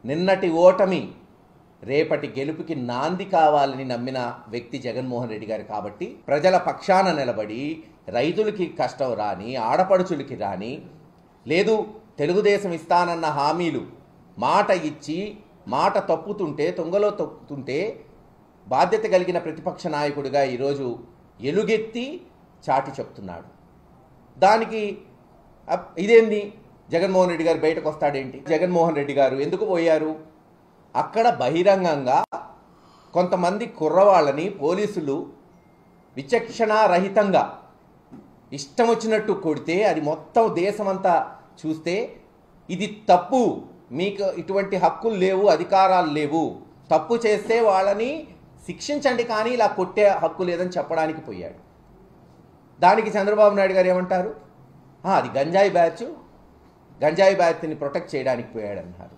నిన్నటి ఓటమి రేపటి గెలుపుకి నాంది కావాలని నమ్మిన వ్యక్తి జగన్మోహన్ రెడ్డి గారు కాబట్టి ప్రజల పక్షాన నిలబడి రైతులకి కష్టం రాని, ఆడపడుచులకి రాని, లేదు తెలుగుదేశం ఇస్తానన్న హామీలు మాట ఇచ్చి మాట తప్పుతుంటే, తుంగలో తప్పుతుంటే బాధ్యత కలిగిన ప్రతిపక్ష నాయకుడిగా ఈరోజు ఎలుగెత్తి చాటి చెప్తున్నాడు. దానికి ఇదేంది, జగన్మోహన్ రెడ్డి గారు బయటకు వస్తాడేంటి? జగన్మోహన్ రెడ్డి గారు ఎందుకు పోయారు? అక్కడ బహిరంగంగా కొంతమంది కుర్రవాళ్ళని పోలీసులు విచక్షణారహితంగా ఇష్టం వచ్చినట్టు కొడితే అది మొత్తం దేశమంతా చూస్తే ఇది తప్పు, మీకు ఇటువంటి హక్కులు లేవు, అధికారాలు లేవు, తప్పు చేస్తే వాళ్ళని శిక్షించండి కానీ ఇలా కొట్టే హక్కు లేదని చెప్పడానికి పోయాడు. దానికి చంద్రబాబు నాయుడు గారు ఏమంటారు? అది గంజాయి బ్యాచ్ని ప్రొటెక్ట్ చేయడానికి పోయాడన్నారు.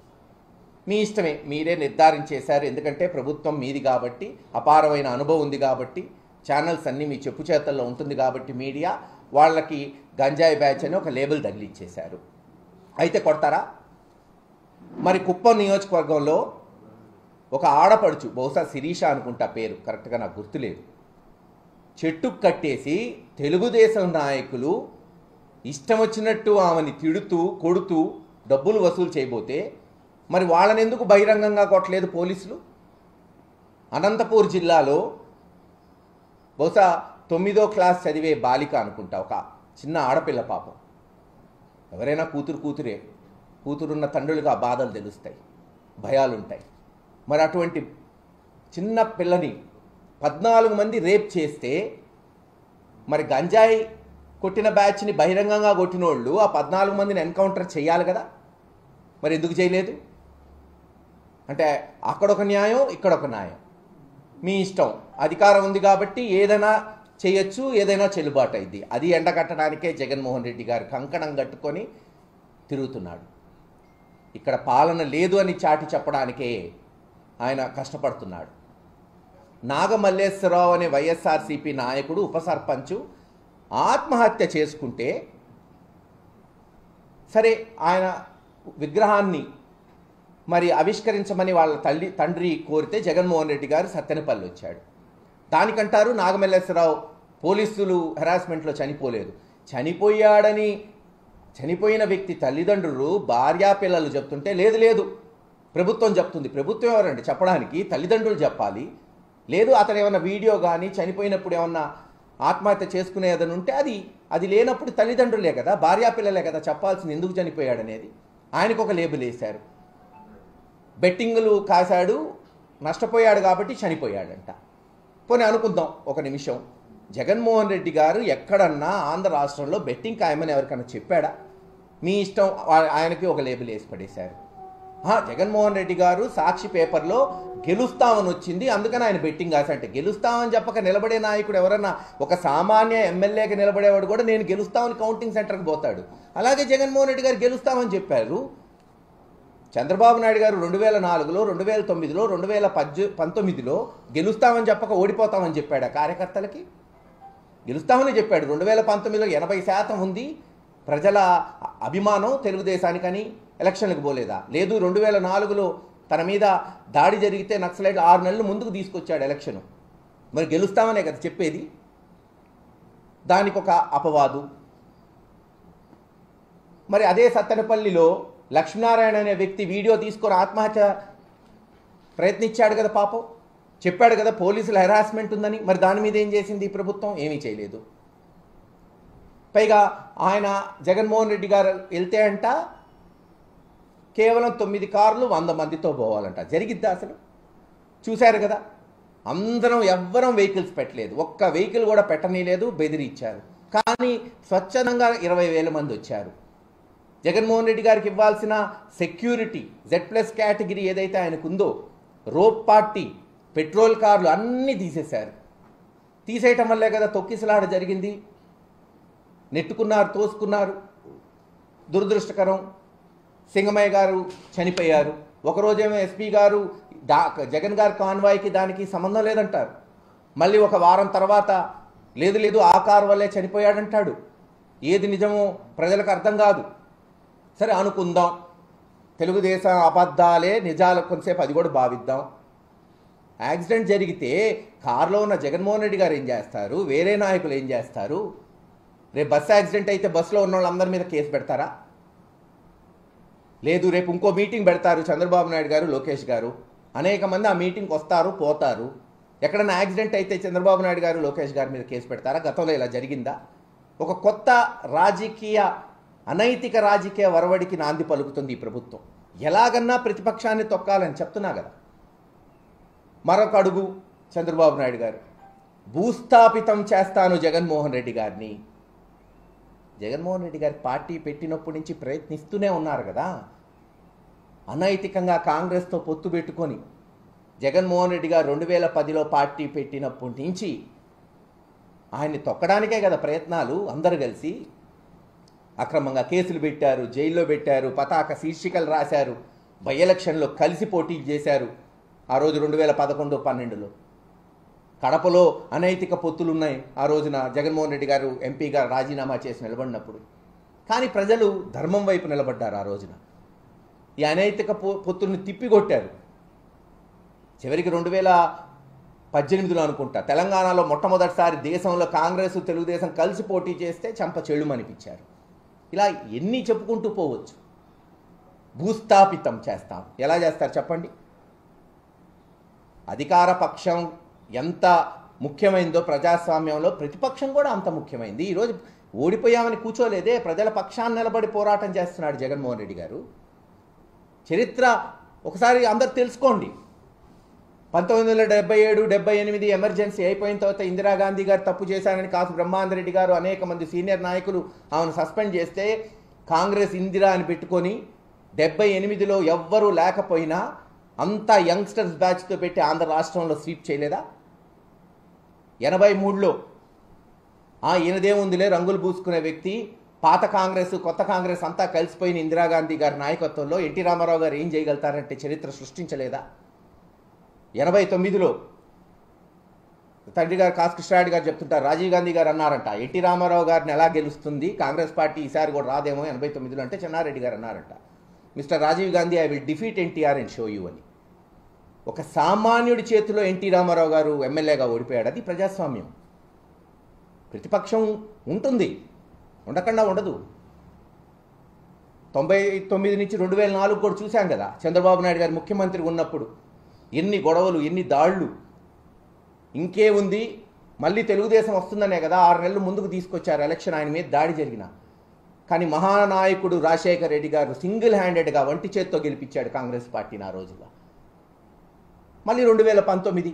మీ ఇష్టమే, మీరే నిర్ధారించేశారు. ఎందుకంటే ప్రభుత్వం మీది కాబట్టి, అపారమైన అనుభవం ఉంది కాబట్టి, ఛానల్స్ అన్నీ మీ చెప్పు చేతల్లో ఉంటుంది కాబట్టి మీడియా వాళ్ళకి గంజాయి బ్యాచ్ అని ఒక లేబుల్ తగిలిచ్చేశారు. అయితే కొడతారా? మరి కుప్పం నియోజకవర్గంలో ఒక ఆడపడుచు, బహుశా శిరీష అనుకుంటా పేరు, కరెక్ట్గా నాకు గుర్తులేదు, చెట్టుకు కట్టేసి తెలుగుదేశం నాయకులు ఇష్టం వచ్చినట్టు ఆమెని తిడుతూ కొడుతూ డబ్బులు వసూలు చేయబోతే మరి వాళ్ళని ఎందుకు బహిరంగంగా కొట్టలేదు పోలీసులు? అనంతపూర్ జిల్లాలో బహుశా 9వ క్లాస్ చదివే బాలిక అనుకుంటా, ఒక చిన్న ఆడపిల్ల పాపం. ఎవరైనా కూతురున్న తండ్రులుగా బాధలు తెలుస్తాయి, భయాలుంటాయి. మరి అటువంటి చిన్న పిల్లని 14 మంది రేప్ చేస్తే మరి గంజాయి కొట్టిన బ్యాచ్ని బహిరంగంగా కొట్టిన వాళ్ళు ఆ 14 మందిని ఎన్కౌంటర్ చేయాలి కదా, మరి ఎందుకు చేయలేదు? అంటే అక్కడొక న్యాయం, ఇక్కడొక న్యాయం. మీ ఇష్టం, అధికారం ఉంది కాబట్టి ఏదైనా చేయొచ్చు, ఏదైనా చెల్లుబాటు అయింది. అది ఎండగట్టడానికే జగన్మోహన్ రెడ్డి గారు కంకణం కట్టుకొని తిరుగుతున్నాడు. ఇక్కడ పాలన లేదు అని చాటి చెప్పడానికే ఆయన కష్టపడుతున్నాడు. నాగమల్లేశ్వరరావు అనే వైఎస్ఆర్సీపీ నాయకుడు, ఉప సర్పంచు ఆత్మహత్య చేసుకుంటే సరే, ఆయన విగ్రహాన్ని మరి ఆవిష్కరించమని వాళ్ళ తండ్రి కోరితే జగన్మోహన్ రెడ్డి గారు సత్తెనపల్లి వచ్చాడు. దానికంటారు నాగమల్లేశ్వరరావు పోలీసులు హెరాస్మెంట్లో చనిపోలేదు. చనిపోయిన వ్యక్తి తల్లిదండ్రులు, భార్యా పిల్లలు చెప్తుంటే లేదు ప్రభుత్వం చెప్తుంది. ప్రభుత్వం ఎవరండి చెప్పడానికి? తల్లిదండ్రులు చెప్పాలి. లేదు అతను ఏమన్నా వీడియో కానీ చనిపోయినప్పుడు ఏమన్నా ఆత్మహత్య చేసుకునేదని ఉంటే అది లేనప్పుడు తల్లిదండ్రులే కదా, భార్యా పిల్లలే కదా చెప్పాల్సింది ఎందుకు చనిపోయాడనేది. ఆయనకు ఒక లేబుల్ వేశారు, బెట్టింగులు కాశాడు, నష్టపోయాడు కాబట్టి చనిపోయాడంట. పోనీ అనుకుందాం ఒక నిమిషం, జగన్మోహన్ రెడ్డి గారు ఎక్కడన్నా ఆంధ్ర రాష్ట్రంలో బెట్టింగ్ ఖాయమని ఎవరికన్నా చెప్పాడా? మీ ఇష్టం, ఆయనకి ఒక లేబుల్ వేసి పడేశారు. జగన్మోహన్ రెడ్డి గారు సాక్షి పేపర్లో గెలుస్తామని వచ్చింది, అందుకని ఆయన బెట్టింగ్ కాసంటే, గెలుస్తామని చెప్పక నిలబడే నాయకుడు ఎవరన్నా, ఒక సామాన్య ఎమ్మెల్యేకి నిలబడేవాడు కూడా నేను గెలుస్తామని కౌంటింగ్ సెంటర్కి పోతాడు. అలాగే జగన్మోహన్ రెడ్డి గారు గెలుస్తామని చెప్పారు. చంద్రబాబు నాయుడు గారు 2004లో, 2009లో, 2019లో గెలుస్తామని చెప్పక ఓడిపోతామని చెప్పాడు. ఆ కార్యకర్తలకి గెలుస్తామని చెప్పాడు. 2019లో 80% ఉంది ప్రజల అభిమానం తెలుగుదేశానికని ఎలక్షన్లకు పోలేదా? లేదు, 2004లో తన మీద దాడి జరిగితే నక్సలైట్ 6 నెలలు ముందుకు తీసుకొచ్చాడు ఎలక్షను. మరి గెలుస్తామనే కదా చెప్పేది. దానికి ఒక అపవాదు. మరి అదే సత్తెనపల్లిలో లక్ష్మీనారాయణ అనే వ్యక్తి వీడియో తీసుకొని ఆత్మహత్య ప్రయత్నించాడు కదా పాపం, చెప్పాడు కదా పోలీసుల హెరాస్మెంట్ ఉందని. మరి దాని మీద ఏం చేసింది ఈ ప్రభుత్వం? ఏమీ చేయలేదు. పైగా ఆయన జగన్మోహన్ రెడ్డి గారు వెళ్తే అంట కేవలం 9 కార్లు 100 మందితో పోవాలంట. జరిగిద్దా అసలు? చూశారు కదా, అందరం ఎవ్వరం వెహికల్స్ పెట్టలేదు, ఒక్క వెహికల్ కూడా పెట్టనీలేదు, బెదిరించారు. కానీ స్వచ్ఛందంగా 20,000 మంది వచ్చారు. జగన్మోహన్ రెడ్డి గారికి ఇవ్వాల్సిన సెక్యూరిటీ Z+ కేటగిరీ ఏదైతే ఆయనకుందో, రోప్ పార్టీ, పెట్రోల్ కార్లు అన్నీ తీసేశారు. తీసేయటం వల్లే కదా తొక్కిసలాట జరిగింది, నెట్టుకున్నారు, తోసుకున్నారు. దురదృష్టకరం, సింగమయ్య గారు చనిపోయారు. ఒకరోజేమో ఎస్పీ గారు జగన్ గారి కాన్వాయ్కి దానికి సంబంధం లేదంటారు, మళ్ళీ ఒక వారం తర్వాత లేదు ఆ కారు వల్లే చనిపోయాడంటాడు. ఏది నిజమో ప్రజలకు అర్థం కాదు. సరే అనుకుందాం, తెలుగుదేశం అబద్ధాలే నిజాలు కొంతసేపు అది కూడా భావిద్దాం. యాక్సిడెంట్ జరిగితే కారులో ఉన్న జగన్మోహన్ రెడ్డి గారు ఏం చేస్తారు, వేరే నాయకులు ఏం చేస్తారు? రేపు బస్సు యాక్సిడెంట్ అయితే బస్సులో ఉన్న వాళ్ళందరి మీద కేసు పెడతారా? లేదు, రేపు ఇంకో మీటింగ్ పెడతారు చంద్రబాబు నాయుడు గారు, లోకేష్ గారు, అనేక మంది ఆ మీటింగ్కి వస్తారు, పోతారు. ఎక్కడైనా యాక్సిడెంట్ అయితే చంద్రబాబు నాయుడు గారు, లోకేష్ గారి మీద కేసు పెడతారా? గతంలో ఇలా జరిగిందా? ఒక కొత్త అనైతిక రాజకీయ వరవడికి నాంది పలుకుతుంది ఈ ప్రభుత్వం. ఎలాగన్నా ప్రతిపక్షాన్ని తొక్కాలని చెప్తున్నా కదా. మరొక అడుగు చంద్రబాబు నాయుడు గారు, భూస్థాపితం చేస్తాను జగన్మోహన్ రెడ్డి గారిని. జగన్మోహన్ రెడ్డి గారి పార్టీ పెట్టినప్పటి నుంచి ప్రయత్నిస్తూనే ఉన్నారు కదా. అనైతికంగా కాంగ్రెస్తో పొత్తు పెట్టుకొని జగన్మోహన్ రెడ్డి గారు 2010లో పార్టీ పెట్టినప్పటి నుంచి ఆయన్ని తొక్కడానికే కదా ప్రయత్నాలు. అందరూ కలిసి అక్రమంగా కేసులు పెట్టారు, జైల్లో పెట్టారు, పతాక శీర్షికలు రాశారు, బై ఎలక్షన్లో కలిసి పోటీ చేశారు. ఆ రోజు 2011-12లో కడపలో అనైతిక పొత్తులున్నాయి. ఆ రోజున జగన్మోహన్ రెడ్డి గారు ఎంపీగా రాజీనామా చేసి నిలబడినప్పుడు. కానీ ప్రజలు ధర్మం వైపు నిలబడ్డారు. ఆ రోజున ఈ అనైతిక పొత్తుల్ని తిప్పికొట్టారు. చివరికి 2018లో అనుకుంటా తెలంగాణలో మొట్టమొదటిసారి దేశంలో కాంగ్రెస్ తెలుగుదేశం కలిసి పోటీ చేస్తే చెంప చెళ్ళుమనిపించారు. ఇలా ఎన్ని చెప్పుకుంటూ పోవచ్చు. భూస్థాపితం చేస్తాం. ఎలా చేస్తారు చెప్పండి? అధికార పక్షం ఎంత ముఖ్యమైందో ప్రజాస్వామ్యంలో ప్రతిపక్షం కూడా అంత ముఖ్యమైంది. ఈరోజు ఓడిపోయామని కూర్చోలేదే, ప్రజల పక్షాన్ని నిలబడి పోరాటం చేస్తున్నాడు జగన్మోహన్ రెడ్డి గారు. చరిత్ర ఒకసారి అందరు తెలుసుకోండి. 1977-78 ఎమర్జెన్సీ అయిపోయిన తర్వాత ఇందిరాగాంధీ గారు తప్పు చేశారని కాసు బ్రహ్మానందరెడ్డి గారు అనేక మంది సీనియర్ నాయకులు ఆమెను సస్పెండ్ చేస్తే కాంగ్రెస్ ఇందిరా అని పెట్టుకొని 78లో ఎవ్వరూ లేకపోయినా అంతా యంగ్స్టర్స్ బ్యాచ్తో పెట్టి ఆంధ్ర రాష్ట్రంలో స్వీప్ చేయలేదా? 83లో ఈయనదేముందిలే రంగులు పూసుకునే వ్యక్తి, పాత కాంగ్రెస్ కొత్త కాంగ్రెస్ అంతా కలిసిపోయిన ఇందిరాగాంధీ గారి నాయకత్వంలో ఎన్టీ రామారావు గారు ఏం చేయగలుగుతారంటే చరిత్ర సృష్టించలేదా? 89లో తండ్రి గారు కాసుకృష్ణారెడ్డి గారు చెప్తుంటారు, రాజీవ్ గాంధీ గారు అన్నారంట ఎన్టీ రామారావు గారిని ఎలా గెలుస్తుంది కాంగ్రెస్ పార్టీ ఈసారి కూడా రాదేమో 89లో అంటే చెన్నారెడ్డి గారు అన్నారంట, mister Rajiv Gandhi I will defeat NTR and show you అని. ఒక సామాన్యుడి చేతిలో ఎన్టీ రామారావు గారు ఎమ్మెల్యేగా ఓడిపోయాడు. అది ప్రజాస్వామ్యం. ప్రతిపక్షం ఉంటుంది, ఉండకుండా ఉండదు. 99 నుంచి 2004 కూడా చూశాం కదా. చంద్రబాబు నాయుడు గారు ముఖ్యమంత్రి ఉన్నప్పుడు ఎన్ని గొడవలు, ఎన్ని దాళ్లు. ఇంకే ఉంది, మళ్ళీ తెలుగుదేశం వస్తుందనే కదా 6 నెలలు ముందుకు తీసుకొచ్చారు ఎలక్షన్ ఆయన మీద దాడి జరిగిన. కానీ మహానాయకుడు రాజశేఖర్ రెడ్డి గారు సింగిల్ హ్యాండెడ్గా వంటి చేత్తో గెలిపించాడు కాంగ్రెస్ పార్టీని ఆ రోజుగా. మళ్ళీ 2019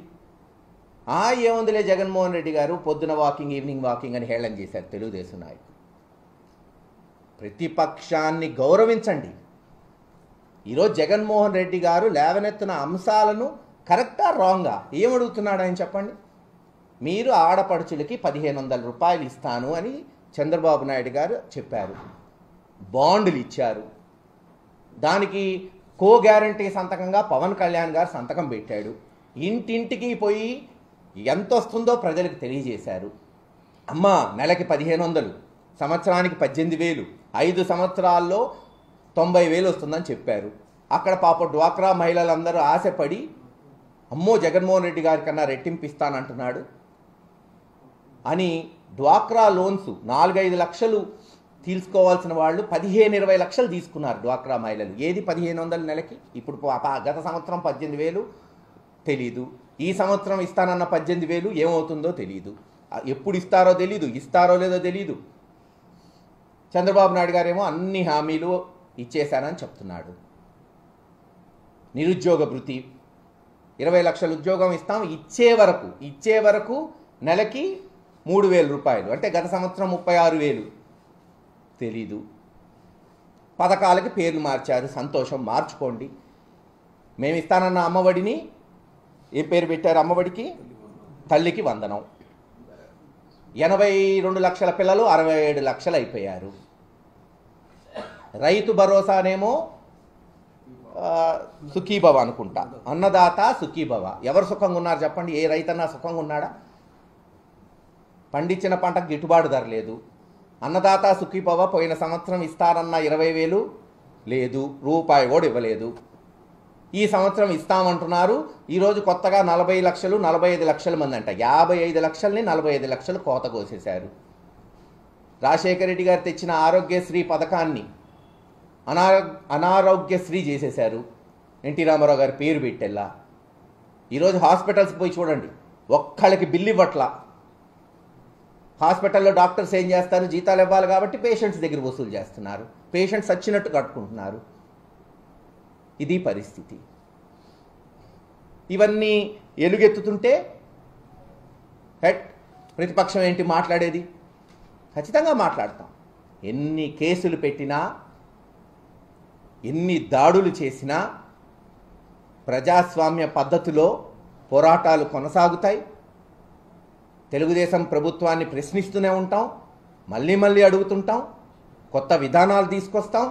ఏముందిలే జగన్మోహన్ రెడ్డి గారు పొద్దున వాకింగ్ ఈవినింగ్ వాకింగ్ అని హేళన చేశారు తెలుగుదేశం నాయకులు. ప్రతిపక్షాన్ని గౌరవించండి. ఈరోజు జగన్మోహన్ రెడ్డి గారు లేవనెత్తిన అంశాలను కరెక్టా రాంగా ఏమడుగుతున్నాడు ఆయన చెప్పండి. మీరు ఆడపడుచులకి 1500 రూపాయలు ఇస్తాను అని చంద్రబాబు నాయుడు గారు చెప్పారు, బాండ్లు ఇచ్చారు. దానికి కో గ్యారంటీ సంతకంగా పవన్ కళ్యాణ్ గారు సంతకం పెట్టాడు. ఇంటింటికి పోయి ఎంత వస్తుందో ప్రజలకు తెలియజేశారు. అమ్మ నెలకి 1500, సంవత్సరానికి 18,000, 5 సంవత్సరాల్లో 90,000 వస్తుందని చెప్పారు. అక్కడ పాప డ్వాక్రా మహిళలందరూ ఆశపడి అమ్మో జగన్మోహన్ రెడ్డి గారి కన్నా రెట్టింపిస్తానంటున్నాడు అని డ్వాక్రా లోన్స్ 4-5 లక్షలు తీసుకోవాల్సిన వాళ్ళు 15-20 లక్షలు తీసుకున్నారు డ్వాక్రా మహిళలు. ఏది 1500 నెలకి? ఇప్పుడు గత సంవత్సరం 18,000 తెలీదు, ఈ సంవత్సరం ఇస్తానన్న 18,000 ఏమవుతుందో తెలీదు, ఎప్పుడు ఇస్తారో తెలీదు, ఇస్తారో లేదో తెలీదు. చంద్రబాబు నాయుడు గారేమో అన్ని హామీలు ఇచ్చేశానని చెప్తున్నాడు. నిరుద్యోగ భృతి 20 లక్షల ఉద్యోగం ఇస్తాం, ఇచ్చే వరకు నెలకి 3,000 రూపాయలు, అంటే గత సంవత్సరం 36,000 తెలీదు. పథకాలకి పేర్లు మార్చారు, సంతోషం, మార్చుకోండి. మేము ఇస్తానన్న అమ్మఒడిని ఏం పేరు పెట్టారు? అమ్మఒడికి తల్లికి వందనం. 82 లక్షల పిల్లలు 67 లక్షలు అయిపోయారు. రైతు భరోసానేమో సుఖీభవ అనుకుంటా, అన్నదాత సుఖీభవ. ఎవరు సుఖంగా ఉన్నారు చెప్పండి? ఏ రైతన్నా సుఖంగా ఉన్నాడా? పండించిన పంటకు గిట్టుబాటు ధర లేదు. అన్నదాత సుఖీభవ పోయిన సంవత్సరం ఇస్తారన్న 20,000 లేదు, రూపాయి కూడా ఇవ్వలేదు. ఈ సంవత్సరం ఇస్తామంటున్నారు. ఈరోజు కొత్తగా 40 లక్షలు 45 లక్షల మంది అంట. 55 లక్షల్ని 45 లక్షలు కోత కోసేశారు. రాజశేఖర రెడ్డి గారు తెచ్చిన ఆరోగ్యశ్రీ పథకాన్ని అనారోగ్యశ్రీ చేసేశారు. ఎన్టీ రామారావు గారి పేరు పెట్టెల్లా. ఈరోజు హాస్పిటల్స్కి పోయి చూడండి, ఒక్కళ్ళకి బిల్లు ఇవ్వట్లా. హాస్పిటల్లో డాక్టర్స్ ఏం చేస్తారు, జీతాలు ఇవ్వాలి కాబట్టి పేషెంట్స్ దగ్గర వసూలు చేస్తున్నారు. పేషెంట్స్ వచ్చినట్టు కట్టుకుంటున్నారు. ఇది పరిస్థితి. ఇవన్నీ ఎలుగెత్తుతుంటే ప్రతిపక్షం ఏంటి మాట్లాడేది? ఖచ్చితంగా మాట్లాడతాం. ఎన్ని కేసులు పెట్టినా, ఎన్ని దాడులు చేసినా ప్రజాస్వామ్య పద్ధతిలో పోరాటాలు కొనసాగుతాయి. తెలుగుదేశం ప్రభుత్వాన్ని ప్రశ్నిస్తూనే ఉంటాం, మళ్ళీ మళ్ళీ అడుగుతుంటాం, కొత్త విధానాలు తీసుకొస్తాం.